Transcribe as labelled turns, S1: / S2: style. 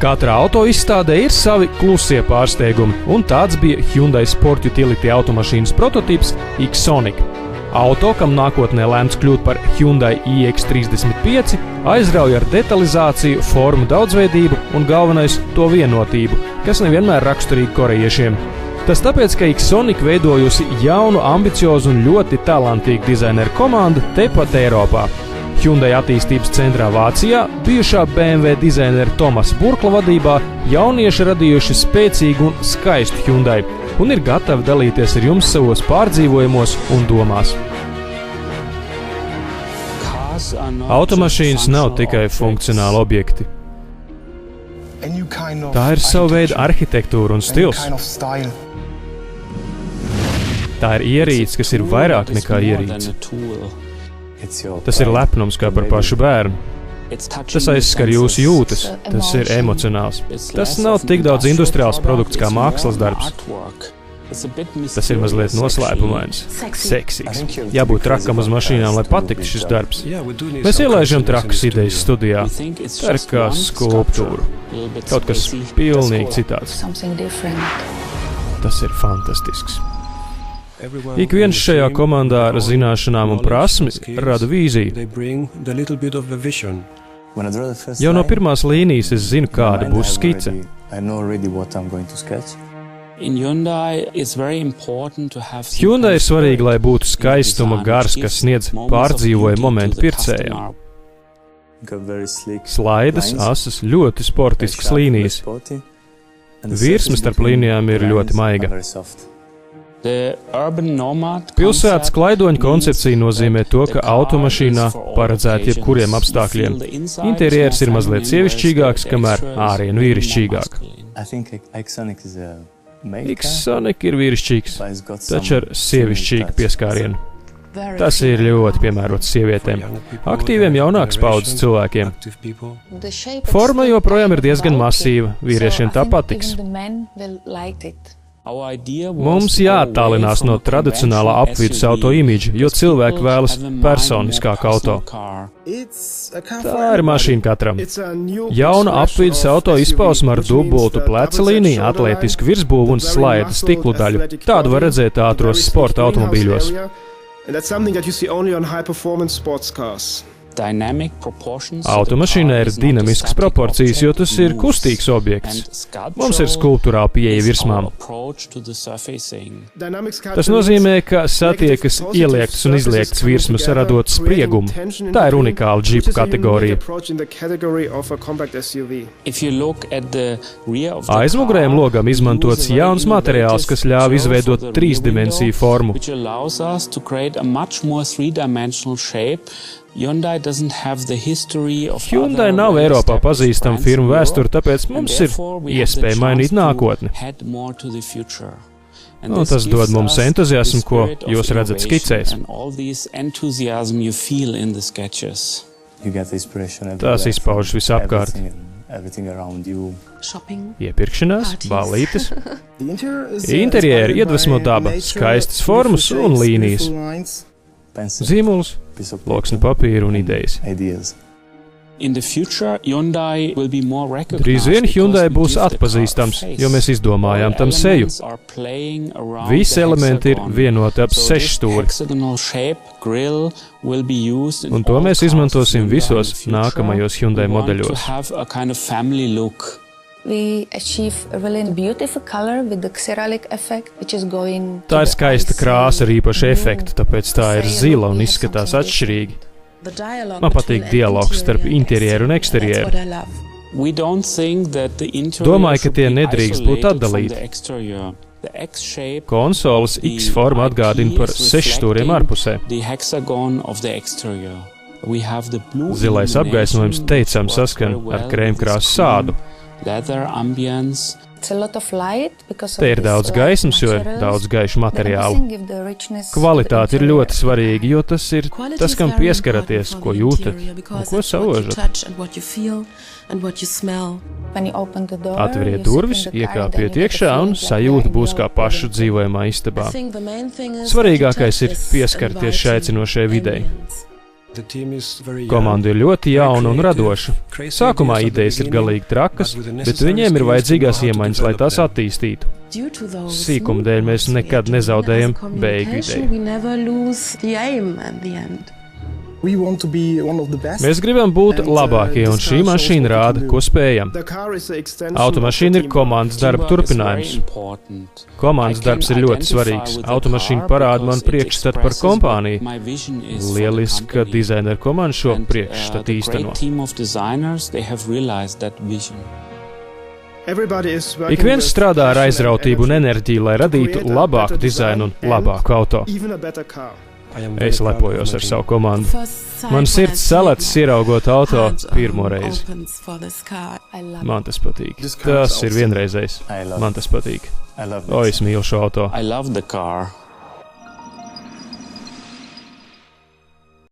S1: Katra auto izstādē ir savi klusie pārsteigumi, un tāds bija Hyundai Sport Utility automašīnas prototyps X-Sonic. Auto, kam nākotnē lēmts kļūt par Hyundai iX35, aizrauja ar detalizāciju, formu daudzveidību un galvenais to vienotību, kas nevienmēr raksturīgi korejiešiem. Tas tāpēc, ka X-Sonic veidojusi jaunu, ambiciozu un ļoti talantīgu dizaineru komandu tepat Eiropā. Hyundai attīstības centrā Vācijā bijušā BMW dizainera Tomasa Burkla vadībā jaunieši radījuši spēcīgu un skaistu Hyundai un ir gatavi dalīties ar jums savos pārdzīvojumos un domās. Automašīnas nav tikai funkcionāli objekti. Tā ir sava veida arhitektūra un stils. Tā ir ierīce, kas ir vairāk nekā ierīce. Tas ir lepnums kā par pašu bērnu. Tas aizskar jūsu jūtas, tas ir emocionāls. Tas nav tik daudz industriāls produkts kā mākslas darbs. Tas ir mazliet noslēpumains, seksīgs. Jābūt trakam uz mašīnām, lai patiktu šis darbs. Mēs ielaižam trakas idejas studijā. Tā ir kā skulptūra. Kaut kas pilnīgi citāds. Tas ir fantastisks. Ik viens šajā komandā ar zināšanām un prasmi rada vīziju. Jau no pirmās līnijas es zinu, kāda būs skice. Hyundai ir svarīgi, lai būtu skaistuma gars, kas sniedz pārdzīvojumu momentu pircējiem. Slaidas, asas, ļoti sportiskas līnijas. Virsma starp līnijām ir ļoti maiga. Pilsētas klaidoņa koncepcija nozīmē to, ka automašīnā paredzēta jebkuriem apstākļiem. Interjers ir mazliet sievišķīgāks, kamēr āriena vīrišķīgāk. X-Sonic ir vīrišķīgs, taču ar sievišķīgu pieskārienu. Tas ir ļoti piemērots sievietēm, aktīviem jaunākas paudzes cilvēkiem. Forma joprojām ir diezgan masīva, vīriešiem tā patiks. Mums jāattālinās no tradicionālā apvidus auto imidža, jo cilvēki vēlas personiskāku auto. Tā ir mašīna katram. Jauna apvidus auto izpausme ar dubultu pleca līniju, atletisku virsbūvu un slaida stiklu daļu. Tādu var redzēt ātros sporta automobīļos. Automašīnai ir dinamiskas proporcijas, jo tas ir kustīgs objekts. Mums ir skulptūrāla pieeja virsmām. Tas nozīmē, ka satiekas ieliektas un izliektas virsmas, radot spriegumu. Tā ir unikāla džipu kategorija. Aizmugurējiem logam izmantots jauns materiāls, kas ļāva izveidot trīsdimensiju formu. Hyundai nav Eiropā pazīstama firma vēsture, tāpēc mums ir iespēja mainīt nākotni. Tas dod mums entuziasmu, ko jūs redzat skicēs. Tās izpaužas visapkārt. Iepirkšanās, ballītes. Interjeri iedvesmo daba, skaistas formas un līnijas. Zīmols, loksne papīra un idejas. Drīz vien Hyundai būs atpazīstams, jo mēs izdomājām tam seju. Visi elementi ir vienoti ap 6 stūri. Un to mēs izmantosim visos nākamajos Hyundai modeļos. Tā ir skaista krāsa ar īpašu efektu, tāpēc tā ir zila un izskatās atšķirīgi. Man patīk dialogs starp interjeru un eksterjeru. Domāju, ka tie nedrīkst būt atdalīti. Konsoles X-forma atgādina par 6 stūriem ārpusē. Zilais apgaismojums teicami saskan ar krēmkrāsu sādu. Te ir daudz gaismas, jo ir daudz gaišu materiālu. Kvalitāte ir ļoti svarīga, jo tas ir tas, kam pieskaraties, ko jūtat un ko saužat. Atveriet durvis, iekāpiet iekšā un sajūta būs kā pašu dzīvojamā istabā. Svarīgākais ir pieskarties šai aicinošai videi. Komanda ir ļoti jauna un radoša. Sākumā idejas ir galīgi trakas, bet viņiem ir vajadzīgās iemaņas, lai tās attīstītu. Sīkuma dēļ mēs nekad nezaudējam beigu ideju. Mēs gribam būt labākie, un šī mašīna rāda, ko spējam. Automašīna ir komandas darba turpinājums. Komandas darbs ir ļoti svarīgs. Automašīna parāda man priekšstatu par kompāniju. Lieliska dizaineru komanda šo priekšstatu īsteno. Ik viens strādā ar aizrautību un enerģiju, lai radītu labāku dizainu un labāku auto. Es lepojos ar savu komandu. Man sirds salētas ieraugot auto pirmo reizi. Man tas patīk. Tas ir vienreizējs. Man tas patīk. O, es mīlu šo auto.